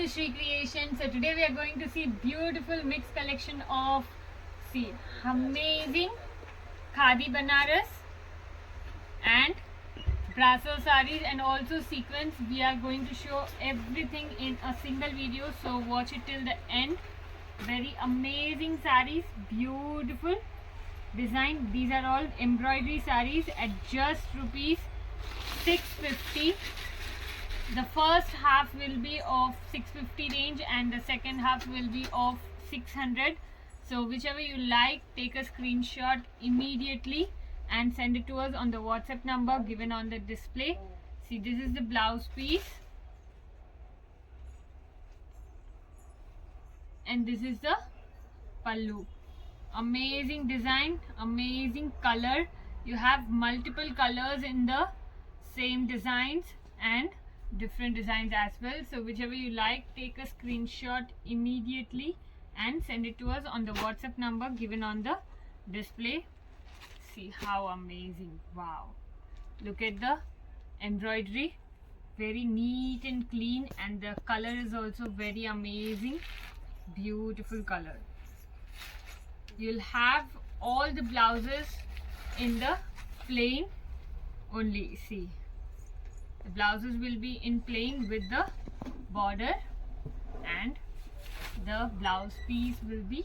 to Shri Creation. So today we are going to see beautiful mixed collection of amazing Khadi Banaras and Brasso sarees and also sequins. We are going to show everything in a single video, so watch it till the end. Very amazing sarees, beautiful design. These are all embroidery sarees at just rupees 650. The first half will be of 650 range and the second half will be of 600. So whichever you like, take a screenshot immediately and send it to us on the WhatsApp number given on the display. See, this is the blouse piece and this is the pallu. Amazing design, amazing color. You have multiple colors in the same designs and different designs as well. So whichever you like, take a screenshot immediately and send it to us on the WhatsApp number given on the display. See how amazing. Wow, look at the embroidery, very neat and clean, and the color is also very amazing, beautiful color. You'll have all the blouses in the plain only. See, the blouses will be in plain with the border and the blouse piece will be,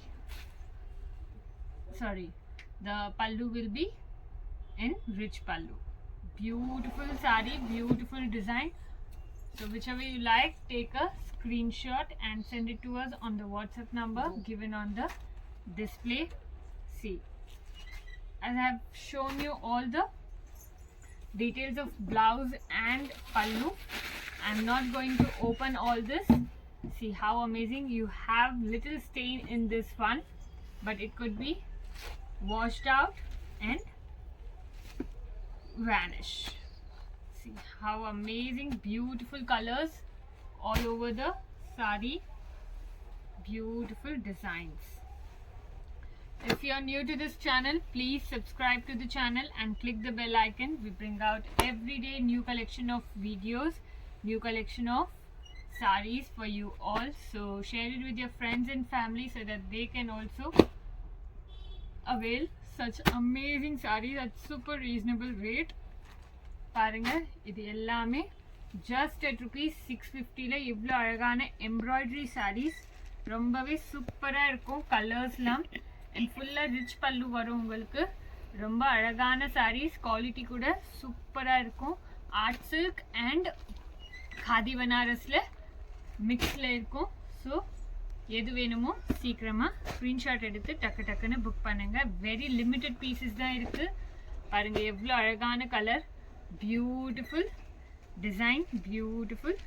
the pallu will be in rich pallu. Beautiful sari, beautiful design. So whichever you like, take a screenshot and send it to us on the WhatsApp number given on the display. See, as I have shown you all the details of blouse and pallu, I'm not going to open all this. See how amazing. You have little stain in this one, but it could be washed out and vanish. See how amazing, beautiful colors all over the sari, beautiful designs. If you are new to this channel, please subscribe to the channel and click the bell icon. We bring out every day new collection of videos, new collection of sarees for you all. So share it with your friends and family so that they can also avail such amazing sarees at super reasonable rate. பாருங்க, இது எல்லாமே just at rupees 650 ல இவ்ளோ அழகான embroidery sarees. ரொம்பவே சூப்பரா இருக்கும் கலர்ஸ்லாம் and ஃபுல்லா ரிச் பல்லு வரும் உங்களுக்கு. ரொம்ப அழகான sarees, குவாலிட்டி கூட சூப்பரா இருக்கும். ஆர்ட் சில்க் and खादी बनारसல மிக்ஸ்ல இருக்கும். ஸோ எது வேணுமோ சீக்கிரமா ஸ்க்ரீன்ஷாட் எடுத்து டக்கு டக்குன்னு புக் பண்ணுங்க. வெரி லிமிட்டட் பீசஸ் தான் இருக்கு. பாருங்க எவ்வளோ அழகான colour, beautiful design, beautiful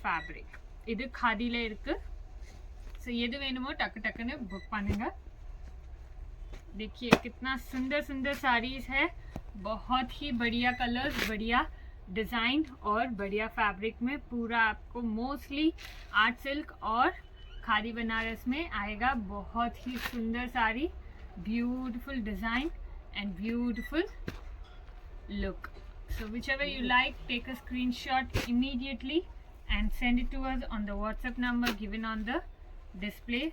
fabric. இது खादीல இருக்கு. ஸோ எது வேணுமோ டக்கு டக்குன்னு புக் பண்ணுங்க. देखिए कितना सुंदर सुंदर साड़ीज है, बहुत ही बढ़िया कलर्स, बढ़िया डिज़ाइन और बढ़िया फैब्रिक में. पूरा आपको मोस्टली आर्ट सिल्क और खादी बनारस में आएगा. बहुत ही सुंदर sari, beautiful design and beautiful look. So whichever you like, take a screenshot immediately and send it to us on the WhatsApp number given on the display.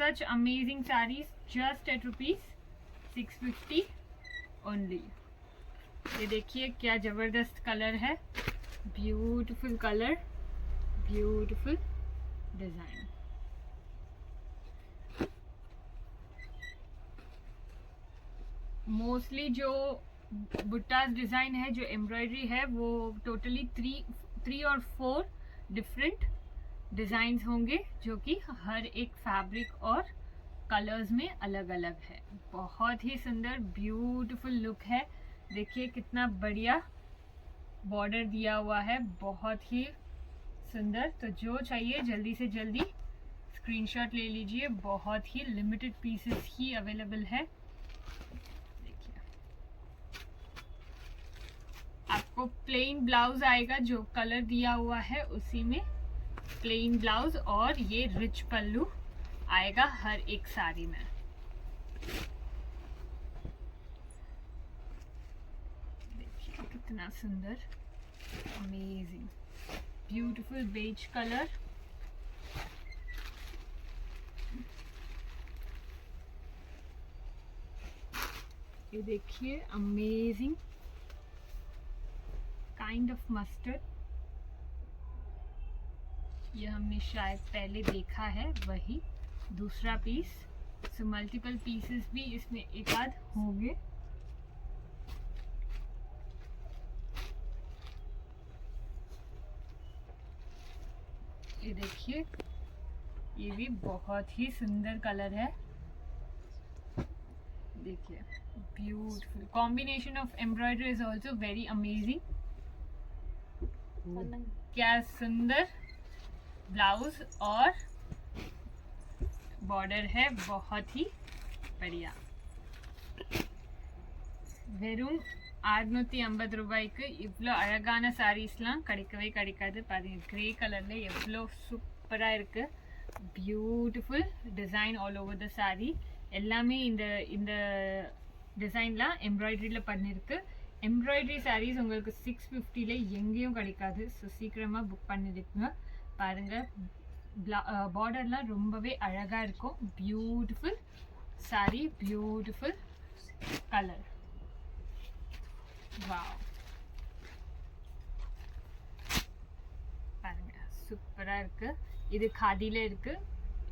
Such amazing sarees just at rupees 650 only. ये देखिए क्या जबरदस्त colour है, beautiful colour, beautiful design. Mostly जो बुट्टास design है, जो embroidery है, वो टोटली थ्री और 4 डिफरेंट डिजाइंस होंगे जो कि हर एक फैब्रिक और कलर्स में अलग अलग है. बहुत ही सुंदर ब्यूटीफुल लुक है. देखिए कितना बढ़िया बॉर्डर दिया हुआ है, बहुत ही सुंदर. तो जो चाहिए जल्दी से जल्दी स्क्रीनशॉट ले लीजिए. बहुत ही लिमिटेड पीसेस ही अवेलेबल है. देखिए आपको प्लेन ब्लाउज आएगा, जो कलर दिया हुआ है उसी में प्लेन ब्लाउज, और ये रिच पल्लू आएगा हर एक साड़ी में. देखिए कितना सुंदर, अमेजिंग, beautiful beige color. ये देखिए अमेजिंग काइंड ऑफ मस्टर्ड, ये हमने शायद पहले देखा है वही दूसरा पीस। सो मल्टीपल पीसेस भी इसमें एक आध होंगे। ये देखिए ये भी बहुत ही सुंदर कलर है। देखिए beautiful combination of embroidery is also very amazing. क्या सुंदर ब्लाउज और बॉर्डर है, बहुत ही बढ़िया। வெறும் 650 ரூபாய்க்கு இவ்வளோ அழகான சாரீஸ்லாம் கிடைக்கவே கிடைக்காது. பாருங்க கிரே கலர்ல எவ்வளோ சூப்பராக இருக்கு. Beautiful design all over the sari. எல்லாமே இந்த இந்த டிசைன்லாம் எம்ப்ராய்டரியில் பண்ணியிருக்கு. எம்ப்ராய்டரி சாரீஸ் உங்களுக்கு 650ல எங்கேயும் கிடைக்காது. ஸோ சீக்கிரமாக புக் பண்ணிருக்குங்க. பாருங்கள் பார்டர்லாம் ரொம்பவே அழகாக இருக்கும். Beautiful sari, beautiful colour. Wow, பாருங்க சூப்பரா இருக்கு. இது காதில இருக்கு.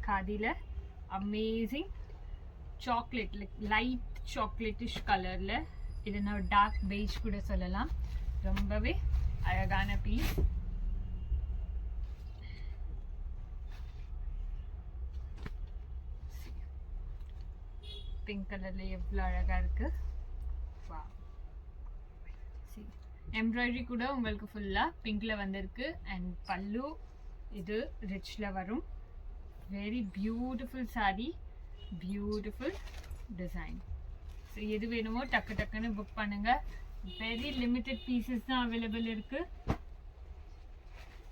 காதில அமேசிங் சாக்லேட், லைட் சாக்லேட்டிஷ் கலர்ல, இது நான் டார்க் பெய்ஜ் கூட சொல்லலாம். ரொம்பவே அழகான பீஸ். பிங்க் கலர்ல எவ்வளவு அழகா இருக்கு. வாவ், எம்ப்ராய்டரி கூட உங்களுக்கு ஃபுல்லாக பிங்க்கில் வந்திருக்கு. அண்ட் பல்லு இது ரிச்சில் வரும். Very beautiful sari, beautiful design. So எது வேணுமோ டக்கு டக்குன்னு புக் பண்ணுங்கள். வெரி லிமிட்டட் பீசஸ் தான் அவைலபிள் இருக்குது.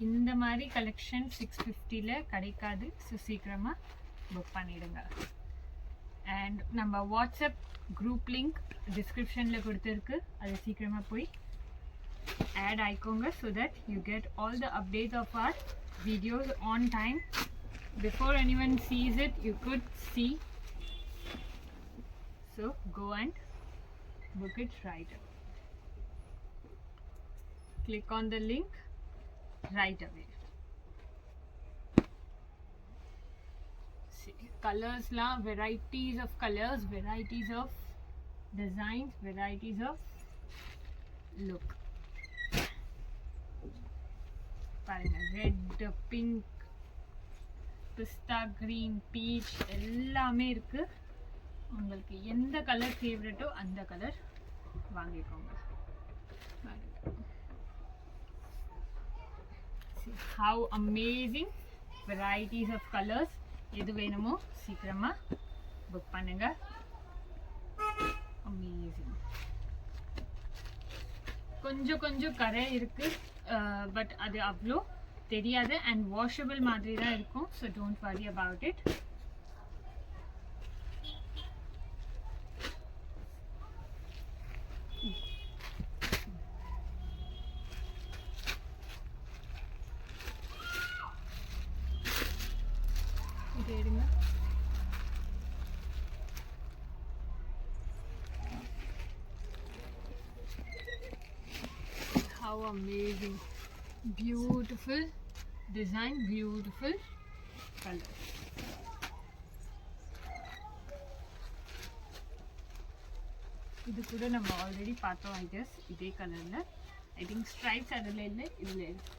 இந்த மாதிரி கலெக்ஷன் 650ல் கிடைக்காது. ஸோ சீக்கிரமாக புக் பண்ணிவிடுங்க. அண்ட் நம்ம வாட்ஸ்அப் குரூப் லிங்க் டிஸ்கிரிப்ஷனில் கொடுத்துருக்கு. அது சீக்கிரமாக போய் add icon so that you get all the updates of our videos on time. Before anyone sees it, you could see. So go and book it right away. Click on the link right away. See, colors la, varieties of colors, varieties of designs, varieties of look. பாருங்க red, pink, பிஸ்தா green, beach எல்லாமே இருக்கு. உங்களுக்கு எந்த colour ஃபேவரட்டோ அந்த colour வாங்கிக்கோங்க. how amazing varieties of colors. எது வேணுமோ சீக்கிரமா புக் பண்ணுங்க. அமேசிங். கொஞ்சம் கொஞ்சம் கரை இருக்கு, பட் அது அவ்வளோ தெரியாது. அண்ட் வாஷபிள் மாதிரி தான் இருக்கும். So don't worry about it. இது எடுங்க. How amazing, beautiful design, beautiful color. இது கூட நம்ம ஆல்ரெடி பார்த்தோம். ஐ கெஸ் இதே கலர்ல. ஐ திங்க் ஸ்ட்ரைப்ஸ் அதில் இல்லை, இதில் இருக்கு.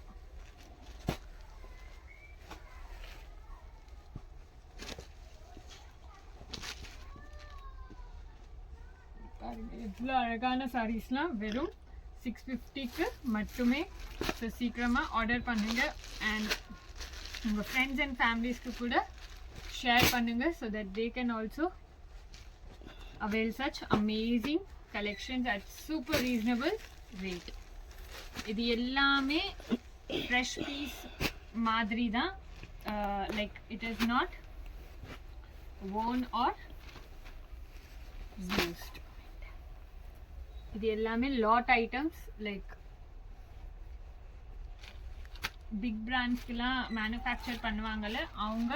பாருங்க இவ்வளோ அழகான சாரீஸ்லாம் வெறும் 650க்கு மட்டுமே. ஸோ சீக்கிரமாக ஆர்டர் பண்ணுங்கள். அண்ட் உங்கள் ஃப்ரெண்ட்ஸ் அண்ட் ஃபேமிலிஸ்க்கு கூட ஷேர் பண்ணுங்கள். So that they can also avail such amazing collections at super reasonable rate. இது எல்லாமே ஃப்ரெஷ் பீஸ் மாதிரி தான். Like it is not worn or used. இது எல்லாமே லாட் ஐட்டம்ஸ். லைக் பிக் பிராண்ட்ஸ்க்குலாம் மேனுஃபேக்சர் பண்ணுவாங்கல்ல, அவங்க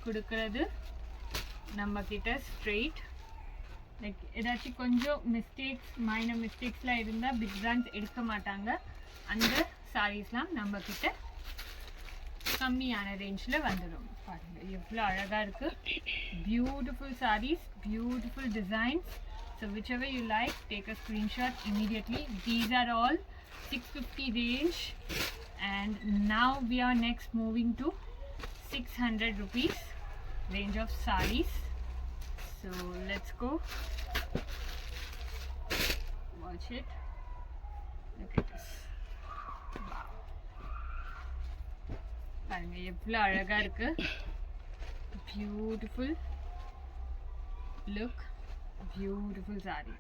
கொடுக்கறது நம்ம கிட்ட ஸ்ட்ரெயிட். லைக் ஏதாச்சும் கொஞ்சம் மிஸ்டேக்ஸ், மைனர் மிஸ்டேக்ஸ்லாம் இருந்தால் பிக் பிராண்ட்ஸ் எடுக்க மாட்டாங்க. அந்த சாரீஸ்லாம் நம்ம கிட்ட கம்மியான ரேஞ்சில் வந்துடும். பாருங்கள் எவ்வளோ அழகாக இருக்குது. Beautiful sarees, beautiful designs. So whichever you like, take a screenshot immediately. These are all 650 range, and now we are next moving to 600 rupees range of sarees. So let's go watch it. Look at this. Wow, பாருங்க எவ்வளோ அழகா இருக்கு. Beautiful look, beautiful saree.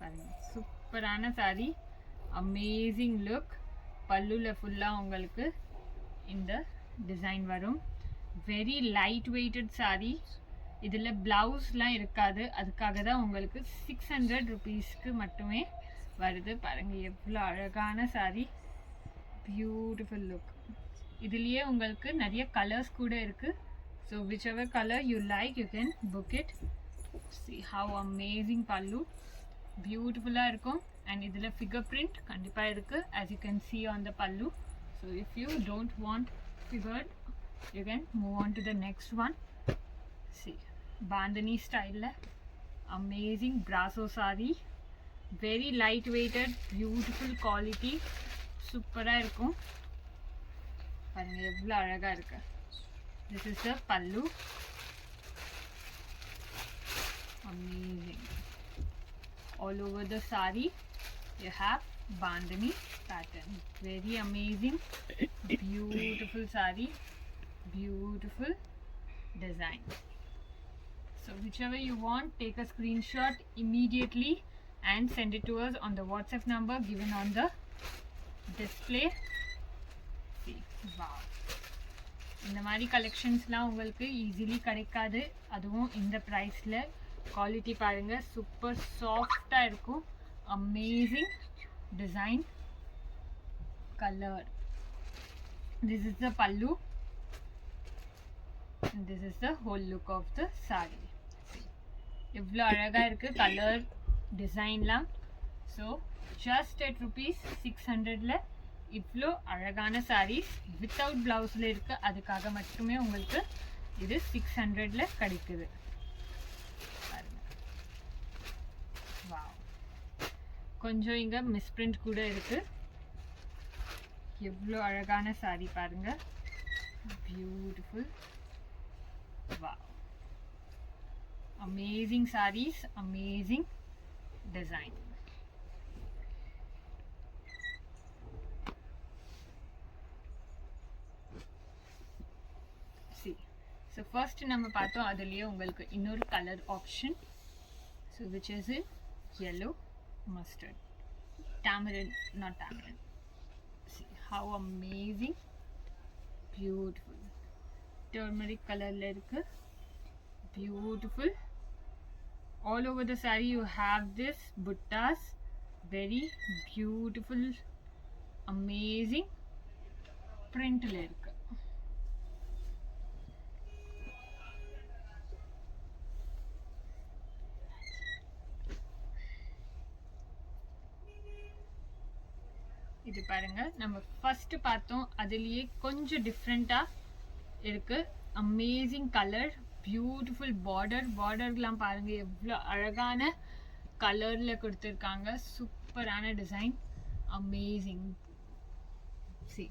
பாருங்க சூப்பரான sorry, amazing look. பல்லுல ஃபுல்லாக உங்களுக்கு இந்த டிசைன் வரும். Very light weighted saree. இதில் ப்ளவுஸ்லாம் இருக்காது. அதுக்காக தான் உங்களுக்கு 600 ருபீஸ்க்கு மட்டுமே வருது. பாருங்கள் எவ்வளோ அழகான சாரி, பியூட்டிஃபுல் லுக். இதுலேயே உங்களுக்கு நிறைய கலர்ஸ் கூட இருக்குது. So whichever color you like, you can book it. See how amazing pallu, பியூட்டிஃபுல்லாக இருக்கும். அண்ட் இதில் ஃபிகர் பிரிண்ட் கண்டிப்பாக இருக்குது, as you can see on the pallu. So if you don't want figured, you can move on to the next one. See, bandhani style, amazing brasso saree, very light weighted, beautiful quality, சூப்பராக இருக்கும். பாருங்கள் எவ்வளோ அழகாக இருக்கு. This is the pallu. Amazing. All over the saree you have bandhani pattern. Very amazing, beautiful saree, beautiful design. So whichever you want, take a screenshot immediately and send it to us on the WhatsApp number given on the display. See, wow, இந்த மாதிரி கலெக்ஷன்ஸ்லாம் உங்களுக்கு easily கிடைக்காது, அதுவும் இந்த ப்ரைஸில். Quality பாருங்கள், super சாஃப்டாக இருக்கும். Amazing design, colour. This is the pallu, this is the whole look of the sari. எவ்வளோ அழகாக இருக்குது கலர் டிசைன்லாம். ஸோ ஜஸ்ட் at ₹600 இவ்வளோ அழகான சாரீஸ் வித்தவுட் ப்ளவுஸில் இருக்குது. அதுக்காக மட்டுமே உங்களுக்கு இது 600 கிடைக்குது. வாவ், கொஞ்சம் இங்கே மிஸ்பிரிண்ட் கூட இருக்குது. எவ்வளோ அழகான சாரீ பாருங்கள், beautiful. Wow, amazing sarees, amazing design. See, so first நம்ம பார்த்தோம், அதுலயே உங்களுக்கு இன்னொரு colour option. So which is in yellow mustard, tamarind, not tamarind. See how amazing, beautiful. Turmeric colorல இருக்கு, beautiful. All over the saree you have this buttas, very beautiful, amazing printல இருக்கு. இது பாருங்க, நம்ம ஃபர்ஸ்ட் பார்த்தோம் அதுலயே கொஞ்சம் டிஃப்ரெண்டா இருக்கு. Amazing colour, beautiful border. பார்டர்லாம் பாருங்க எவ்வளோ அழகான கலர்ல கொடுத்துருக்காங்க. சூப்பரான design, amazing. See,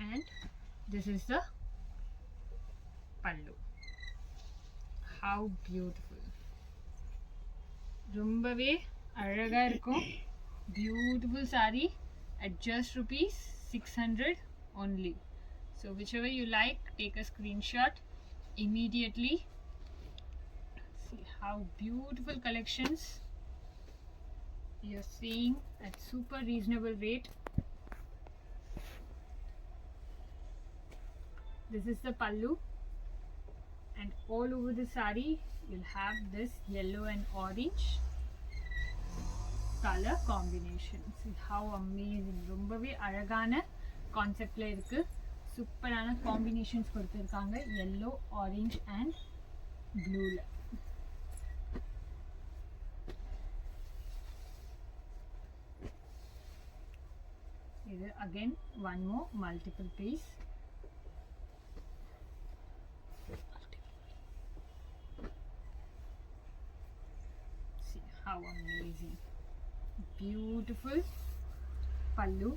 and this is the pallu. How beautiful, ரொம்பவே அழகா இருக்கும். Beautiful saree at just ₹600 only. So whichever you like, take a screenshot immediately. See how beautiful collections you're seeing at super reasonable rate. This is the pallu. and all over the saree you'll have this yellow and orange color combination. See how amazing, ரொம்பவே அழகான கான்செப்ட்ல இருக்கு. சூப்பரான combinations கொடுத்திருக்காங்க yellow, orange and blueல. இது again one more multiple piece. See how amazing, beautiful pallu.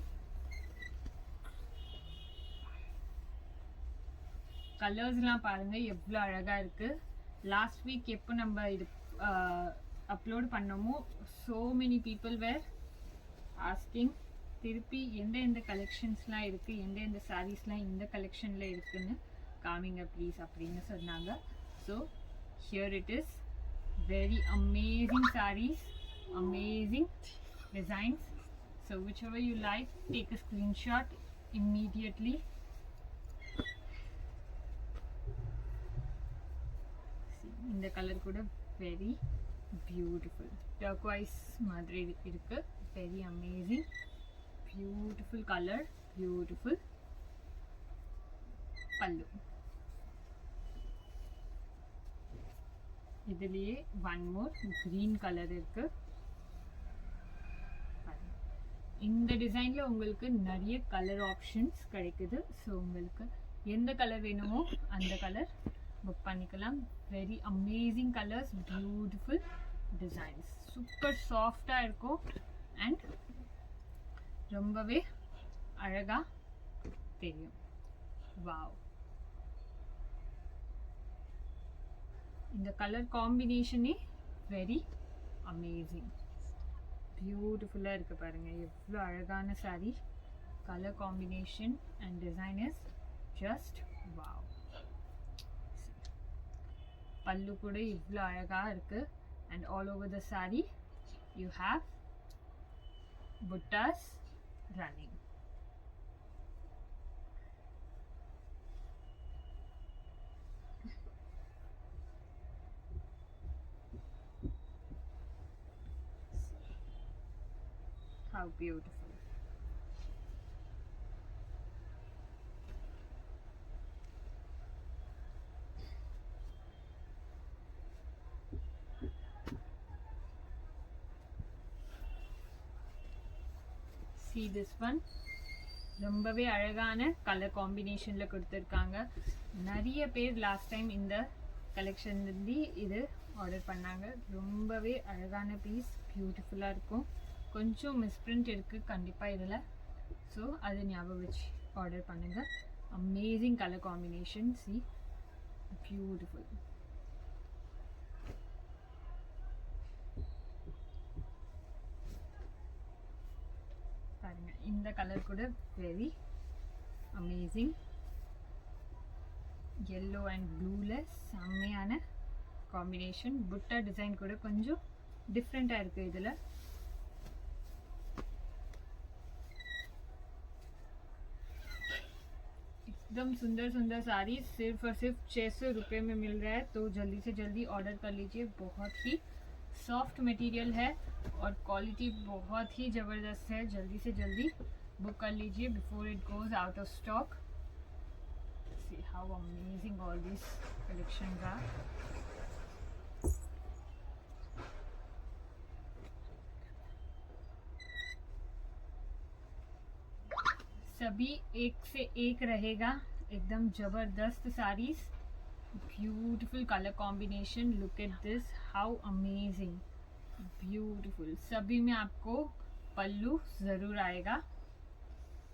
கலர்ஸ்லாம் பாருங்க எவ்வளோ அழகா இருக்கு. லாஸ்ட் வீக் எப்போ நம்ம இது upload பண்ணோமோ so many people were asking திருப்பி எந்த கலெக்ஷன்ஸ்லாம் இருக்கு, எந்த சாரீஸ்லாம் இந்த கலெக்ஷன்ல இருக்குன்னு காமிங்க ப்ளீஸ் அப்படின்னு சொன்னாங்க. So here it is, very amazing sarees, amazing designs. So whichever you like, take a screenshot immediately. இந்த கலர் கூட வெரி பியூட்டிஃபுல் டர்க்வைஸ் மாதிரி இருக்கு. Very amazing, beautiful colour, beautiful பல்லு. இதுலயே ஒன் மோர் கிரீன் கலர் இருக்கு. இந்த டிசைன்ல உங்களுக்கு நிறைய கலர் ஆப்ஷன்ஸ் கிடைக்குது. ஸோ உங்களுக்கு எந்த கலர் வேணுமோ அந்த கலர் புக் பண்ணிக்கலாம். Very amazing colours, beautiful designs, super சாஃப்டாக இருக்கும் அண்ட் ரொம்பவே அழகாக தெரியும். வாவ், இந்த கலர் காம்பினேஷனே வெரி அமேசிங், பியூட்டிஃபுல்லாக இருக்கு பாருங்க. எவ்வளோ அழகான sari, colour combination and design is just wow. பல்லு கூட இவ்வளோ அழகாக இருக்கு. And all over the sari you have buttas running. How beautiful. See this one, ரொம்பவே அழகான கலர் காம்பினேஷன்ல கொடுத்துருக்காங்க. நிறைய பேர் லாஸ்ட் டைம் இந்த கலெக்ஷன்லேருந்து இது ஆர்டர் பண்ணாங்க. ரொம்பவே அழகான பீஸ், பியூட்டிஃபுல்லாக இருக்கும். கொஞ்சம் மிஸ்பிரிண்ட் இருக்குது கண்டிப்பாக இதில். ஸோ அது ஞாபகம் வச்சு ஆர்டர் பண்ணுங்கள். Amazing colour combination, C beautiful. பாருங்க இந்த கலர் கூட வெரி அமேசிங், yellow அண்ட் ப்ளூல செம்மையான காம்பினேஷன். புட்டா டிசைன் கூட கொஞ்சம் டிஃப்ரெண்ட்டாக இருக்குது இதில். एकदम सुंदर सुंदर साड़ी सिर्फ और सिर्फ 600 रुपये में मिल रहा है. तो जल्दी से जल्दी ऑर्डर कर लीजिए. बहुत ही सॉफ्ट मटेरियल है और क्वालिटी बहुत ही ज़बरदस्त है. जल्दी से जल्दी बुक कर लीजिए before it goes out of stock. See how amazing all these collections are. सभी एक से एक रहेगा. एकदम ज़बरदस्त saris, beautiful colour combination. Look at this, how amazing, beautiful. सभी में आपको पल्लू ज़रूर आएगा.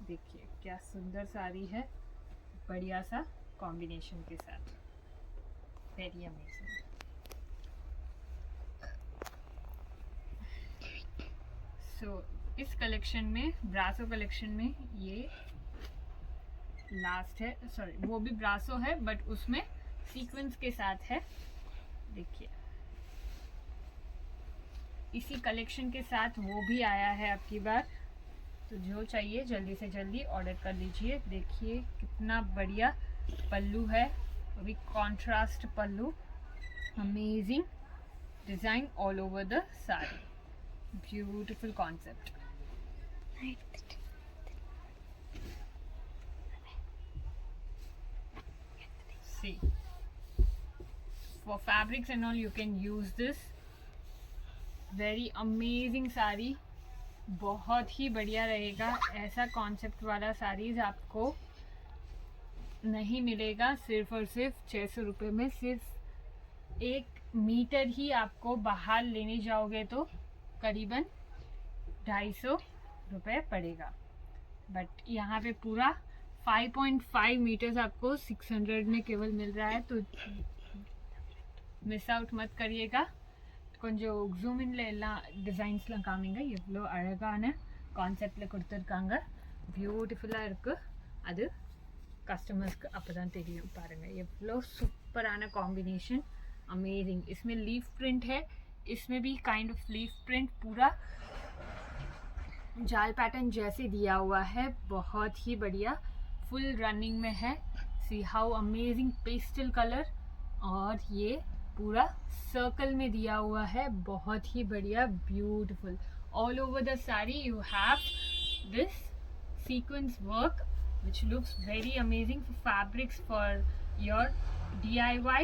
देखिए क्या सुंदर साड़ी है, बढ़िया सा कॉम्बिनेशन के साथ. Very amazing. सो इस कलेक्शन में, ब्रासो कलेक्शन में ये लास्ट है. सॉरी, वो भी ब्रासो है बट उसमें सीक्वेंस के साथ है. देखिए इसी कलेक्शन के साथ वो भी आया है अब की बार. तो जो चाहिए जल्दी से जल्दी ऑर्डर कर लीजिए. देखिए कितना बढ़िया पल्लू है with contrast pallu. Amazing design all over the sari. Beautiful concept. See, for fabrics and all you can use this. Very amazing sari, बहुत ही बढ़िया रहेगा. ऐसा कॉन्सेप्ट वाला साड़ीज आपको नहीं मिलेगा सिर्फ और सिर्फ 600 रुपये में. सिर्फ 1 मीटर ही आपको बाहर लेने जाओगे तो करीबन 250 रुपये पड़ेगा. बट यहाँ पे पूरा 5.5 मीटर्स आपको 600 में केवल मिल रहा है. तो மிஸ் அவுட் மத் கரியேகா. கொஞ்சம் ஜூம் இன்ல எல்லா டிசைன்ஸ்லாம் காமிங்க. எவ்வளோ அழகான கான்செப்டில் கொடுத்துருக்காங்க. பியூட்டிஃபுல்லாக இருக்குது. அது कस्टमर्स அப்போ தான் தெரியும். பாருங்கள் எவ்வளோ சூப்பரான कॉम्बिनेशन. अमेजिंग. इसमें लीफ प्रिंट है. इसमें भी काइंड ऑफ लीफ प्रिंट पूरा जाल पैटर्न जैसे दिया हुआ है. बहुत ही बढ़िया. फुल रनिंग में है. See how amazing pastel colour. और ये पूरा सर्कल में दिया हुआ है. बहुत ही बढ़िया. Beautiful. All over the sari you have this sequence work which looks very amazing for fabrics for your DIY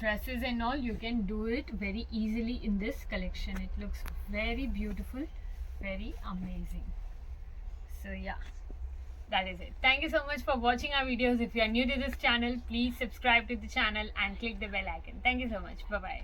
dresses and all. You can do it very easily in this collection. It looks very beautiful, very amazing. So yeah, that is it. Thank you so much for watching our videos. If you are new to this channel, please subscribe to the channel and click the bell icon. Thank you so much. Bye bye.